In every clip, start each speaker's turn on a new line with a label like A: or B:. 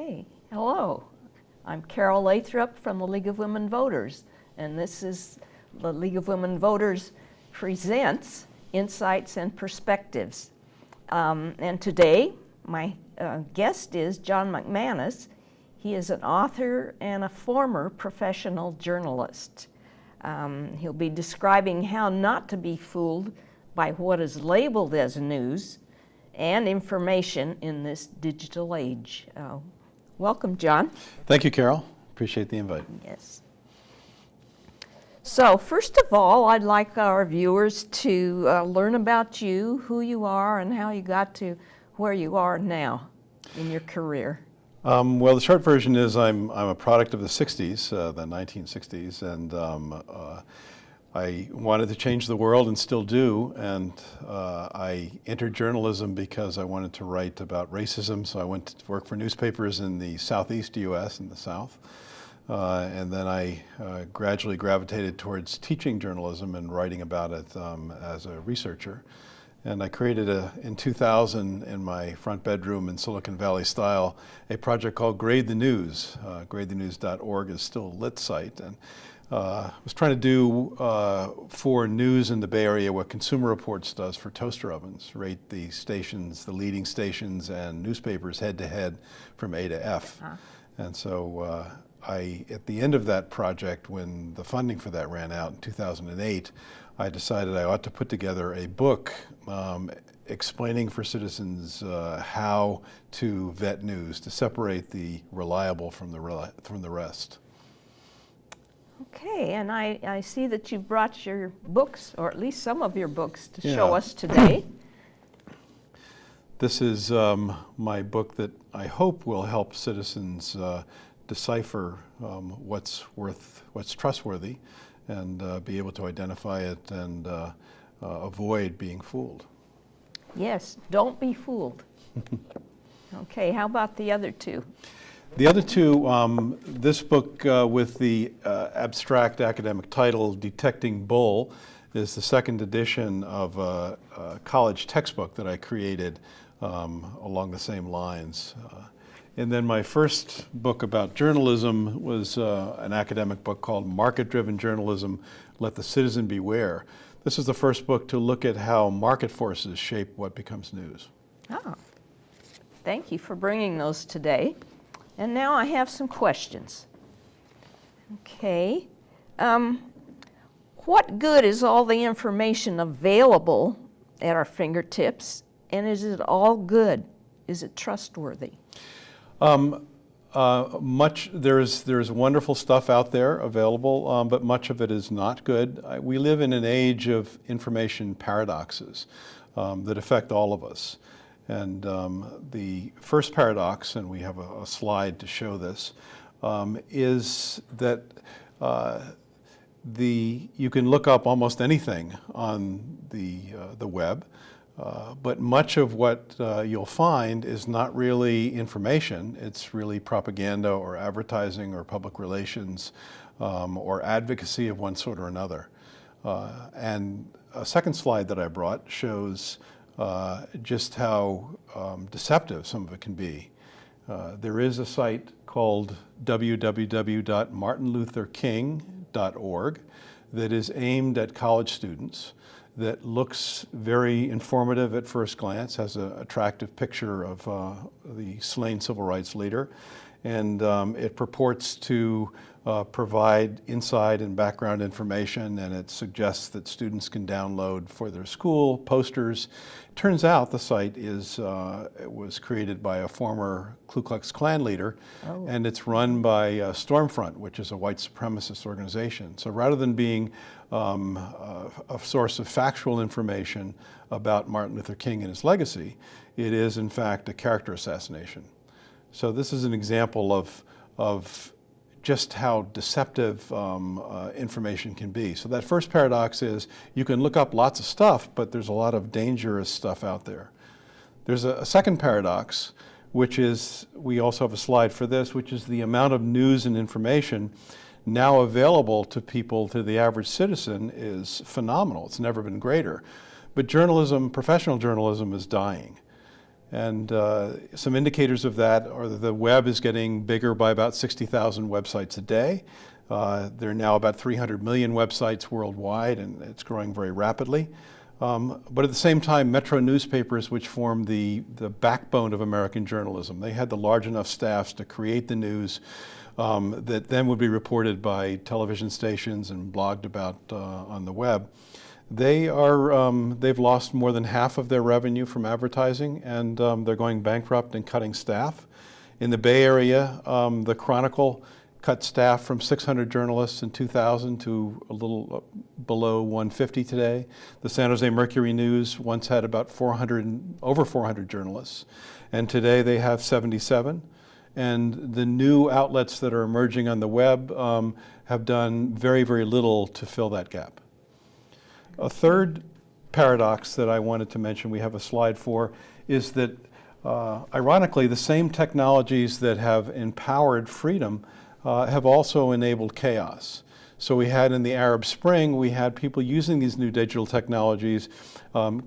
A: Okay, hello. I'm Carol Lathrop from the League of Women Voters, and this is the League of Women Voters presents Insights and Perspectives. And today, my guest is John McManus. He is an author and a former professional journalist. He'll be describing how not to be fooled by what is labeled as news and information in this digital age. Welcome, John.
B: Thank you, Carol. Appreciate the invite.
A: Yes. So first of all, I'd like our viewers to learn about you, who you are, and how you got to where you are now in your career.
B: Well, the short version is I'm a product of the 60s, the 1960s, and I wanted to change the world and still do, and I entered journalism because I wanted to write about racism, so I went to work for newspapers in the southeast U.S. and the South. And then I gradually gravitated towards teaching journalism and writing about it as a researcher. And I created, in 2000, in my front bedroom in Silicon Valley style, a project called Grade the News. GradeTheNews.org is still a lit site. And I was trying to do for news in the Bay Area what Consumer Reports does for toaster ovens, rate the stations, the leading stations and newspapers head to head from A to F. And so at the end of that project, when the funding for that ran out in 2008, I decided I ought to put together a book explaining for citizens how to vet news, to separate the reliable from the rest.
A: Okay, and I see that you brought your books, or at least some of your books, to show us today.
B: This is my book that I hope will help citizens decipher what's trustworthy, and be able to identify it and avoid being fooled.
A: Yes, don't be fooled. Okay, how about the other two?
B: The other two, this book with the abstract academic title, Detecting Bull, is the second edition of a college textbook that I created along the same lines. And then my first book about journalism was an academic book called Market-Driven Journalism, Let the Citizen Beware. This is the first book to look at how market forces shape what becomes news.
A: Oh, thank you for bringing those today. And now I have some questions. Okay. What good is all the information available at our fingertips, and is it all good? Is it trustworthy?
B: There's wonderful stuff out there available, but much of it is not good. We live in an age of information paradoxes that affect all of us. And the first paradox, and we have a slide to show this, is that you can look up almost anything on the web. But much of what you'll find is not really information. It's really propaganda or advertising or public relations or advocacy of one sort or another. And a second slide that I brought shows just how deceptive some of it can be. There is a site called www.martinlutherking.org that is aimed at college students, that looks very informative at first glance, has an attractive picture of the slain civil rights leader, and it purports to provide inside and background information, and it suggests that students can download for their school posters. Turns out the site it was created by a former Ku Klux Klan leader, and it's run by Stormfront, which is a white supremacist organization. So rather than being a source of factual information about Martin Luther King and his legacy, it is in fact a character assassination. So this is an example of just how deceptive information can be. So that first paradox is you can look up lots of stuff, but there's a lot of dangerous stuff out there. There's a second paradox, which is, we also have a slide for this, which is the amount of news and information now available to people, to the average citizen, is phenomenal. It's never been greater. But journalism, professional journalism, is dying. And some indicators of that are that the web is getting bigger by about 60,000 websites a day. There are now about 300 million websites worldwide, and it's growing very rapidly. But at the same time, metro newspapers, which form the backbone of American journalism, they had the large enough staffs to create the news that then would be reported by television stations and blogged about on the web. They've lost more than half of their revenue from advertising, and they're going bankrupt and cutting staff. In the Bay Area, the Chronicle cut staff from 600 journalists in 2000 to a little below 150 today. The San Jose Mercury News once had about over 400 journalists, and today they have 77. And the new outlets that are emerging on the web have done very, very little to fill that gap. A third paradox that I wanted to mention, we have a slide for, is that ironically, the same technologies that have empowered freedom have also enabled chaos. So we had in the Arab Spring, we had people using these new digital technologies.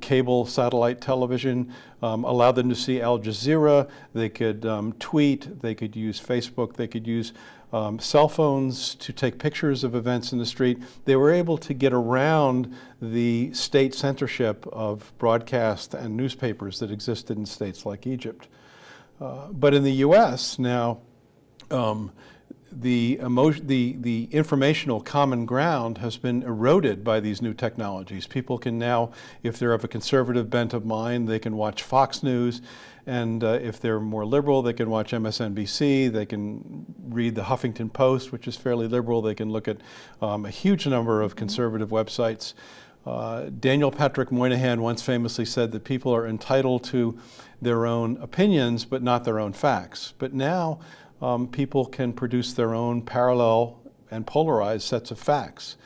B: Cable satellite television allowed them to see Al Jazeera. They could tweet, they could use Facebook, they could use cell phones to take pictures of events in the street. They were able to get around the state censorship of broadcast and newspapers that existed in states like Egypt. But in the US now, the informational common ground has been eroded by these new technologies. People can now, if they're of a conservative bent of mind, they can watch Fox News, and if they're more liberal, they can watch MSNBC, they can read the Huffington Post, which is fairly liberal, they can look at a huge number of conservative websites. Daniel Patrick Moynihan once famously said that people are entitled to their own opinions, but not their own facts. But now, people can produce their own parallel and polarized sets of facts.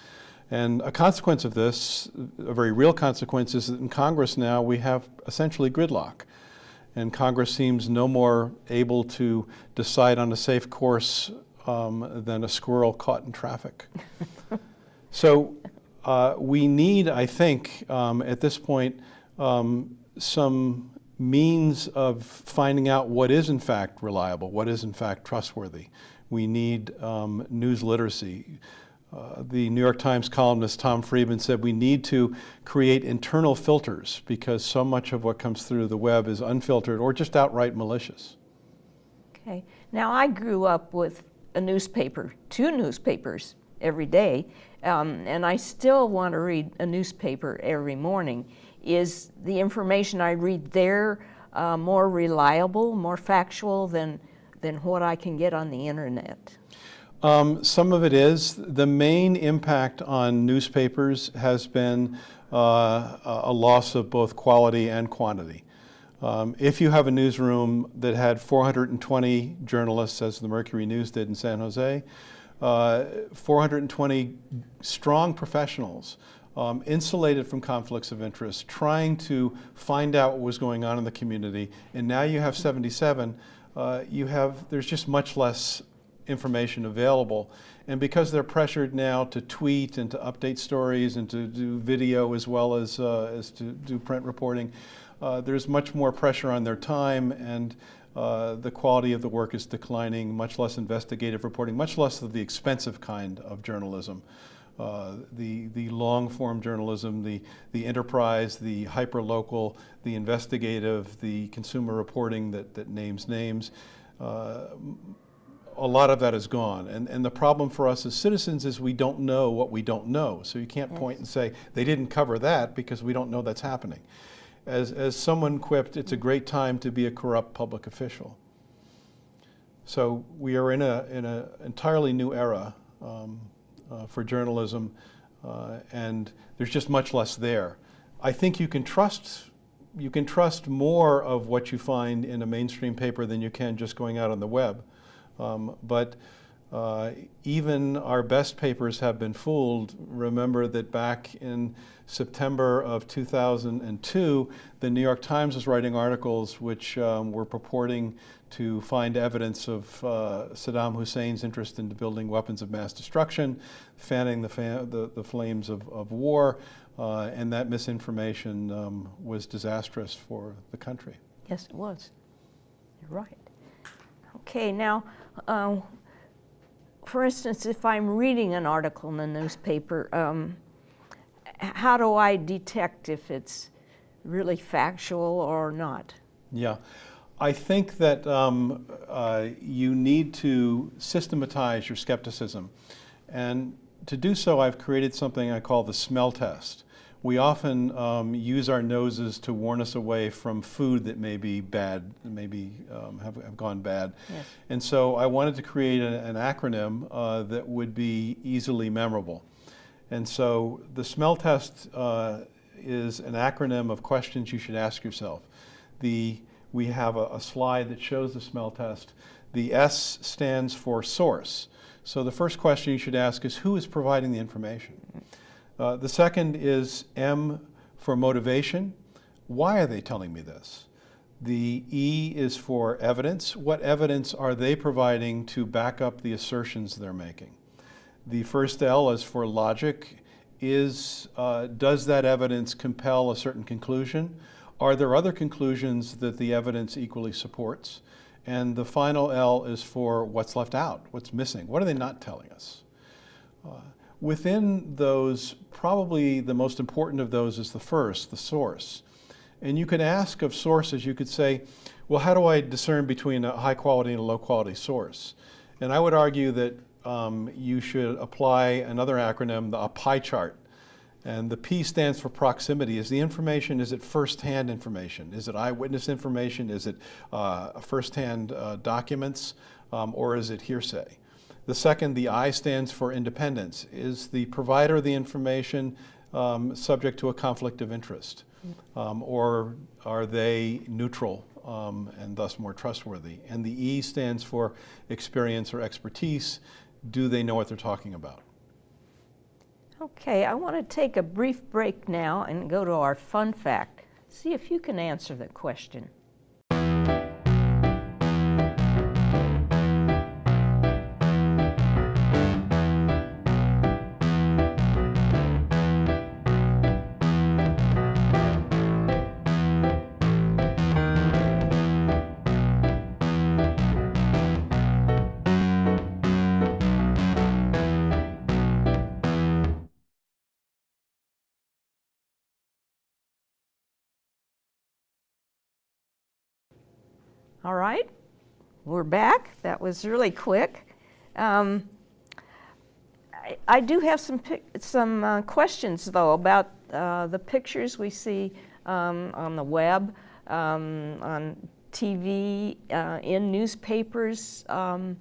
B: And a consequence of this, a very real consequence, is that in Congress now we have essentially gridlock. And Congress seems no more able to decide on a safe course than a squirrel caught in traffic. So we need, I think, at this point, some means of finding out what is in fact reliable, what is in fact trustworthy. We need news literacy. The New York Times columnist Tom Friedman said we need to create internal filters because so much of what comes through the web is unfiltered or just outright malicious.
A: Okay. Now, I grew up with a newspaper, 2 newspapers every day, and I still want to read a newspaper every morning. Is the information I read there more reliable, more factual than what I can get on the internet?
B: Some of it is. The main impact on newspapers has been a loss of both quality and quantity. If you have a newsroom that had 420 journalists, as the Mercury News did in San Jose, 420 strong professionals, insulated from conflicts of interest, trying to find out what was going on in the community, and now you have 77, there's just much less information available. And because they're pressured now to tweet and to update stories and to do video as well as to do print reporting, there's much more pressure on their time, and the quality of the work is declining, much less investigative reporting, much less of the expensive kind of journalism. The long-form journalism, the enterprise, the hyper-local, the investigative, the consumer reporting that names names, a lot of that is gone. And the problem for us as citizens is we don't know what we don't know. So you can't point and say, they didn't cover that because we don't know that's happening. As someone quipped, it's a great time to be a corrupt public official. So we are in an entirely new era for journalism, and there's just much less there. I think you can trust more of what you find in a mainstream paper than you can just going out on the web. But even our best papers have been fooled. Remember that back in September of 2002, the New York Times was writing articles which were purporting to find evidence of Saddam Hussein's interest in building weapons of mass destruction, fanning the flames of war, and that misinformation was disastrous for the country.
A: Yes, it was. You're right. Okay, now, for instance, if I'm reading an article in the newspaper, how do I detect if it's really factual or not?
B: Yeah. I think that you need to systematize your skepticism. And to do so, I've created something I call the smell test. We often use our noses to warn us away from food that may be bad, maybe have gone bad.
A: Yes.
B: And so I wanted to create an acronym that would be easily memorable. And so the smell test is an acronym of questions you should ask yourself. We have a slide that shows the smell test. The S stands for source. So the first question you should ask is, who is providing the information? The second is M for motivation. Why are they telling me this? The E is for evidence. What evidence are they providing to back up the assertions they're making? The first L is for logic. Does that evidence compel a certain conclusion? Are there other conclusions that the evidence equally supports? And the final L is for what's left out, what's missing. What are they not telling us? Within those, probably the most important of those is the first, the source. And you could ask of sources, you could say, well, how do I discern between a high quality and a low quality source? And I would argue that you should apply another acronym, a pie chart. And the P stands for proximity. Is it first-hand information? Is it eyewitness information? Is it first-hand documents? Or is it hearsay? The second, the I stands for independence. Is the provider of the information subject to a conflict of interest? Or are they neutral and thus more trustworthy? And the E stands for experience or expertise. Do they know what they're talking about?
A: Okay, I want to take a brief break now and go to our fun fact. See if you can answer the question. All right, we're back. That was really quick. I do have some questions, though, about the pictures we see on the web, on TV, in newspapers. Are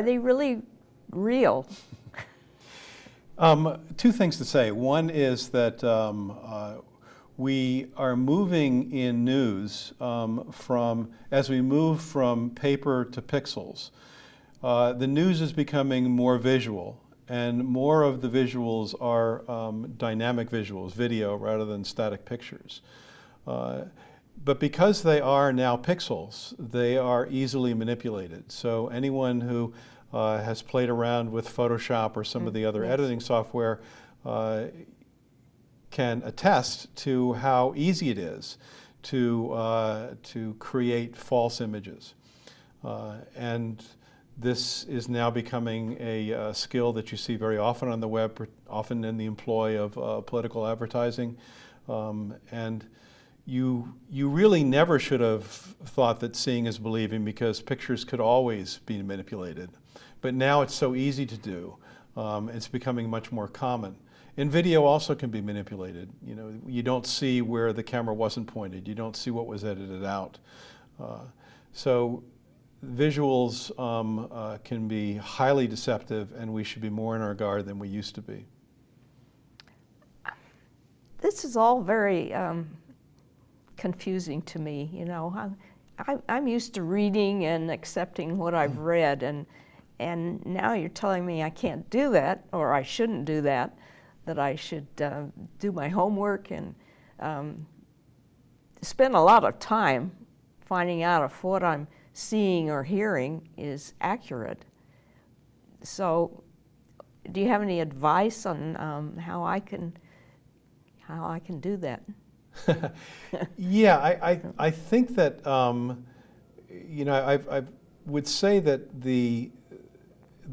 A: they really real?
B: Two things to say. One is that we are moving in news as we move from paper to pixels. The news is becoming more visual, and more of the visuals are dynamic visuals, video, rather than static pictures. But because they are now pixels, they are easily manipulated. So anyone who has played around with Photoshop or some of the other editing software can attest to how easy it is to create false images. And this is now becoming a skill that you see very often on the web, often in the employ of political advertising. And you really never should have thought that seeing is believing, because pictures could always be manipulated. But now it's so easy to do. It's becoming much more common. And video also can be manipulated. You know, you don't see where the camera wasn't pointed. You don't see what was edited out. So visuals can be highly deceptive, and we should be more on our guard than we used to be.
A: This is all very confusing to me. You know, I'm used to reading and accepting what I've read, and now you're telling me I can't do that, or I shouldn't do that. That I should do my homework and spend a lot of time finding out if what I'm seeing or hearing is accurate. So, do you have any advice on how I can do that?
B: Yeah, I think that, I would say that the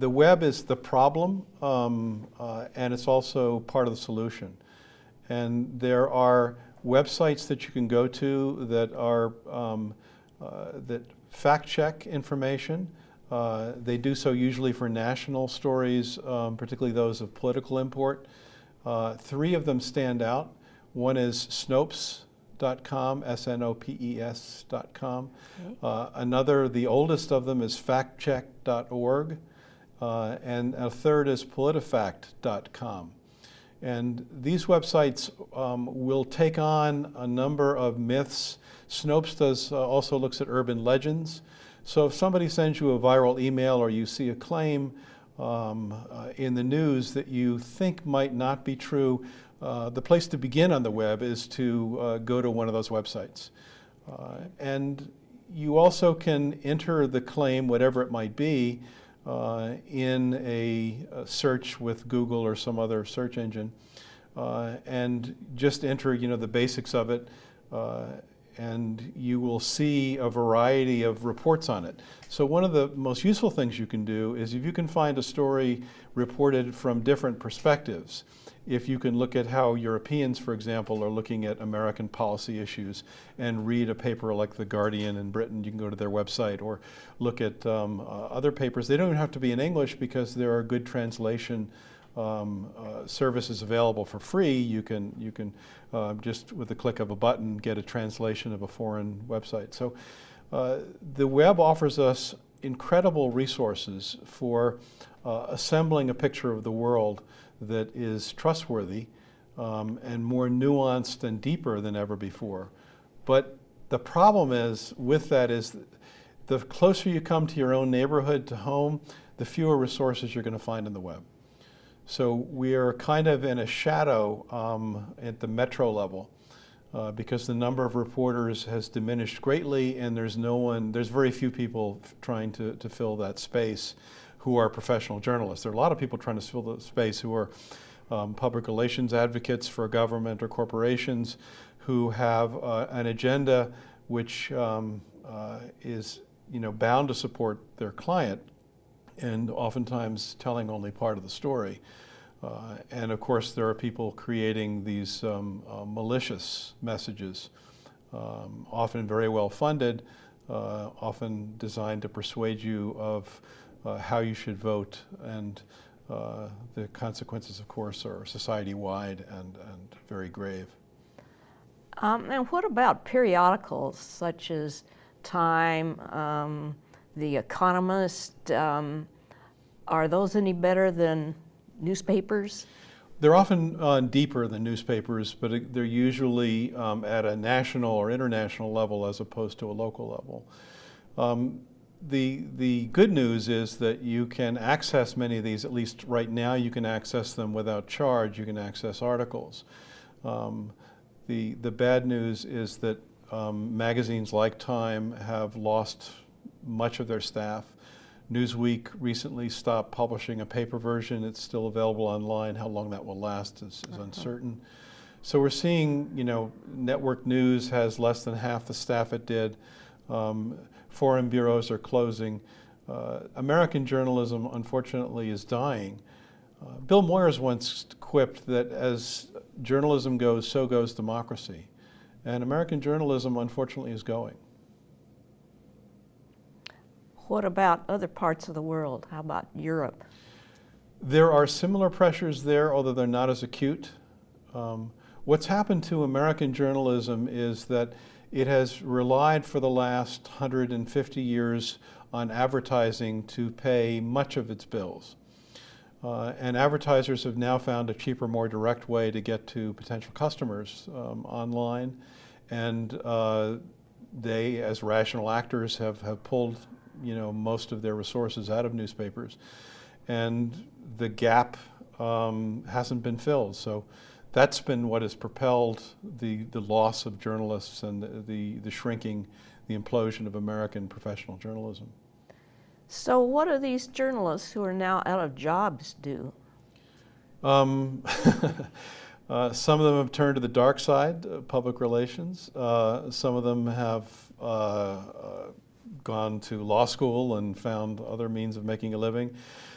B: web is the problem, and it's also part of the solution. And there are websites that you can go to that are that fact check information. They do so usually for national stories, particularly those of political import. Three of them stand out. One is Snopes.com, Snopes.com.
A: Okay.
B: Another, the oldest of them, is factcheck.org. And a third is politifact.com. And these websites will take on a number of myths. Snopes also looks at urban legends. So if somebody sends you a viral email or you see a claim in the news that you think might not be true, the place to begin on the web is to go to one of those websites. And you also can enter the claim, whatever it might be, in a search with Google or some other search engine, and just enter, the basics of it, and you will see a variety of reports on it. So one of the most useful things you can do is if you can find a story reported from different perspectives. If you can look at how Europeans, for example, are looking at American policy issues and read a paper like The Guardian in Britain, you can go to their website, or look at other papers. They don't even have to be in English because there are good translation services available for free. You can just with the click of a button get a translation of a foreign website. So the web offers us incredible resources for assembling a picture of the world that is trustworthy and more nuanced and deeper than ever before. But the problem is with that is the closer you come to your own neighborhood, to home, the fewer resources you're going to find in the web. So we are kind of in a shadow at the metro level because the number of reporters has diminished greatly, and there's very few people trying to fill that space who are professional journalists. There are a lot of people trying to fill the space who are public relations advocates for government or corporations who have an agenda which is bound to support their client, and oftentimes telling only part of the story. And of course, there are people creating these malicious messages, often very well funded, often designed to persuade you of how you should vote, and the consequences, of course, are society-wide and very grave.
A: And what about periodicals such as Time, The Economist? Are those any better than newspapers?
B: They're often deeper than newspapers, but they're usually at a national or international level as opposed to a local level. The good news is that you can access many of these, at least right now you can access them without charge. You can access articles. The bad news is that magazines like Time have lost much of their staff. Newsweek recently stopped publishing a paper version. It's still available online. How long that will last is uncertain. So we're seeing, network news has less than half the staff it did. Foreign bureaus are closing. American journalism, unfortunately, is dying. Bill Moyers once quipped that as journalism goes, so goes democracy. And American journalism, unfortunately, is going.
A: What about other parts of the world? How about Europe?
B: There are similar pressures there, although they're not as acute. What's happened to American journalism is that it has relied for the last 150 years on advertising to pay much of its bills. And advertisers have now found a cheaper, more direct way to get to potential customers online. And they, as rational actors, have pulled most of their resources out of newspapers. And the gap hasn't been filled. So that's been what has propelled the loss of journalists and the shrinking, the implosion of American professional journalism.
A: So what do these journalists who are now out of jobs do?
B: Some of them have turned to the dark side of public relations. Some of them have gone to law school and found other means of making a living.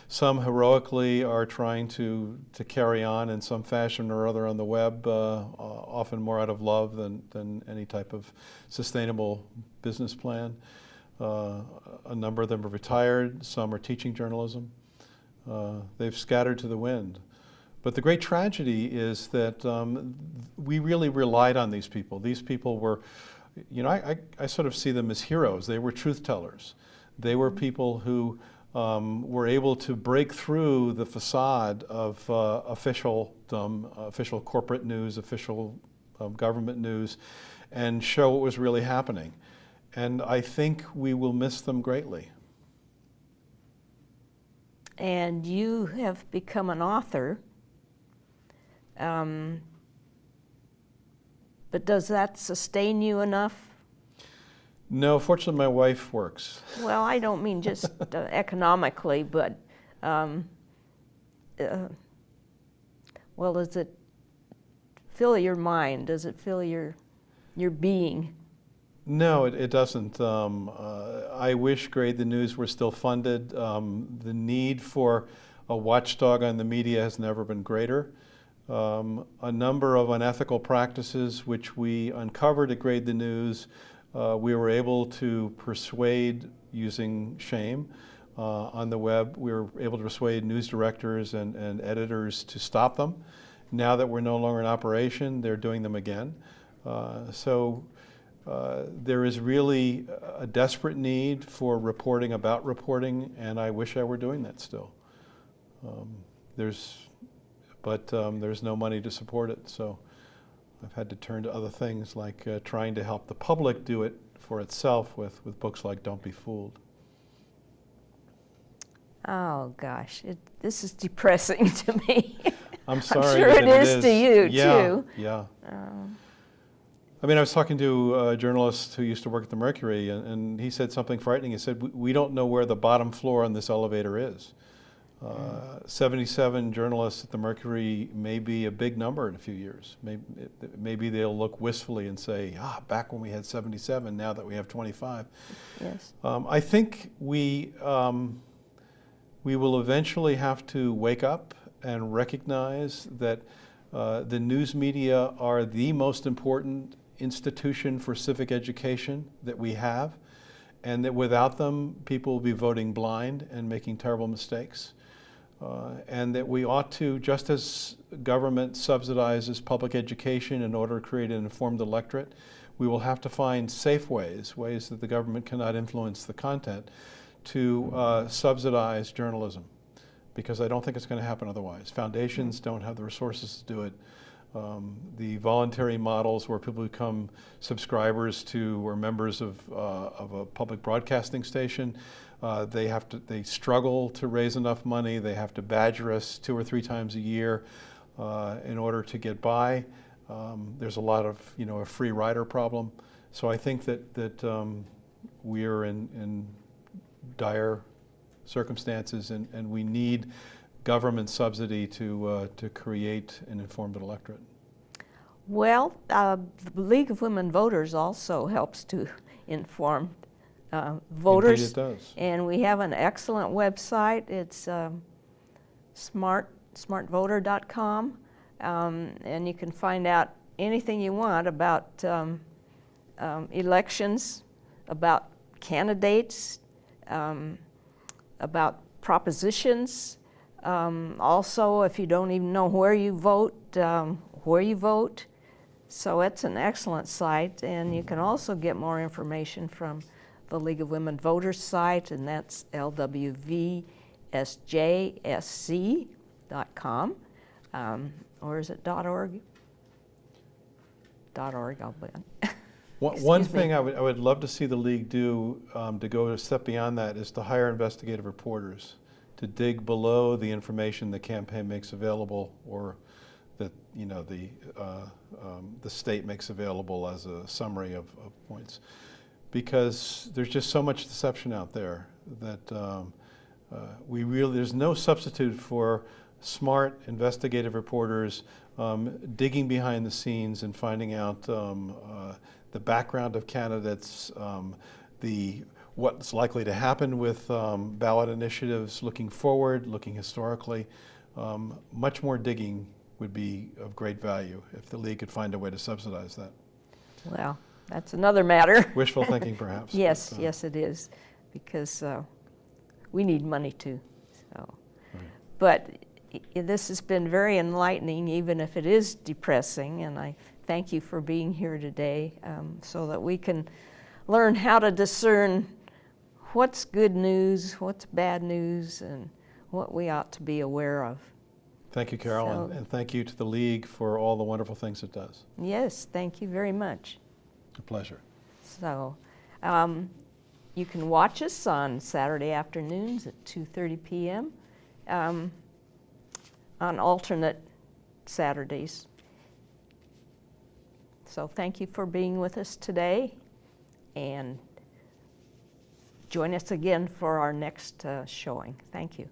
B: Some heroically are trying to carry on in some fashion or other on the web, often more out of love than any type of sustainable business plan. A number of them are retired. Some are teaching journalism. They've scattered to the wind. But the great tragedy is that we really relied on these people. These people were, I sort of see them as heroes. They were truth tellers. They were people who were able to break through the facade of officialdom, official corporate news, official government news, and show what was really happening. And I think we will miss them greatly.
A: And you have become an author. But does that sustain you enough?
B: No, fortunately my wife works.
A: Well, I don't mean just economically, but well, does it fill your mind? Does it fill your being?
B: No, it doesn't. I wish Grade the News were still funded. The need for a watchdog on the media has never been greater. A number of unethical practices which we uncovered at Grade the News, we were able to persuade using shame on the web. We were able to persuade news directors and editors to stop them. Now that we're no longer in operation, they're doing them again. There is really a desperate need for reporting about reporting, and I wish I were doing that still. There's no money to support it, so I've had to turn to other things like trying to help the public do it for itself with books like Don't Be Fooled.
A: Oh gosh, this is depressing to me.
B: I'm sorry.
A: I'm sure it is to you too.
B: Yeah. I mean, I was talking to a journalist who used to work at the Mercury, and he said something frightening. He said, we don't know where the bottom floor on this elevator is. 77 journalists at the Mercury may be a big number in a few years. Maybe they'll look wistfully and say, back when we had 77, now that we have 25.
A: Yes.
B: I think we will eventually have to wake up and recognize that the news media are the most important institution for civic education that we have, and that without them, people will be voting blind and making terrible mistakes. And that we ought to, just as government subsidizes public education in order to create an informed electorate, we will have to find safe ways that the government cannot influence the content, to subsidize journalism. Because I don't think it's going to happen otherwise. Foundations don't have the resources to do it. The voluntary models where people become subscribers to or members of a public broadcasting station, they struggle to raise enough money. They have to badger us 2 or 3 times a year in order to get by. There's a lot of a free rider problem. So I think that we are in dire circumstances, and we need government subsidy to create an informed electorate.
A: Well, the League of Women Voters also helps to inform voters.
B: Indeed it does.
A: And we have an excellent website. It's smartvoter.com, and you can find out anything you want about elections, about candidates, about propositions. Also, if you don't even know where you vote. So it's an excellent site, and you can also get more information from the League of Women Voters site, and that's lwvsjsc.com, or is it .org? .org, I'll bet.
B: One thing I would love to see the League do to go a step beyond that is to hire investigative reporters to dig below the information the campaign makes available, or that the state makes available as a summary of points, because there's just so much deception out there that there's no substitute for smart, investigative reporters digging behind the scenes and finding out the background of candidates, what's likely to happen with ballot initiatives, looking forward, looking historically. Much more digging would be of great value if the League could find a way to subsidize that.
A: Well, that's another matter.
B: Wishful thinking, perhaps.
A: Yes,
B: but,
A: yes, it is, because we need money too. So,
B: right.
A: But this has been very enlightening, even if it is depressing, and I thank you for being here today so that we can learn how to discern what's good news, what's bad news, and what we ought to be aware of.
B: Thank you, Carol, and thank you to the League for all the wonderful things it does.
A: Yes, thank you very much.
B: A pleasure.
A: So, you can watch us on Saturday afternoons at 2:30 p.m. On alternate Saturdays. So thank you for being with us today, and join us again for our next showing. Thank you.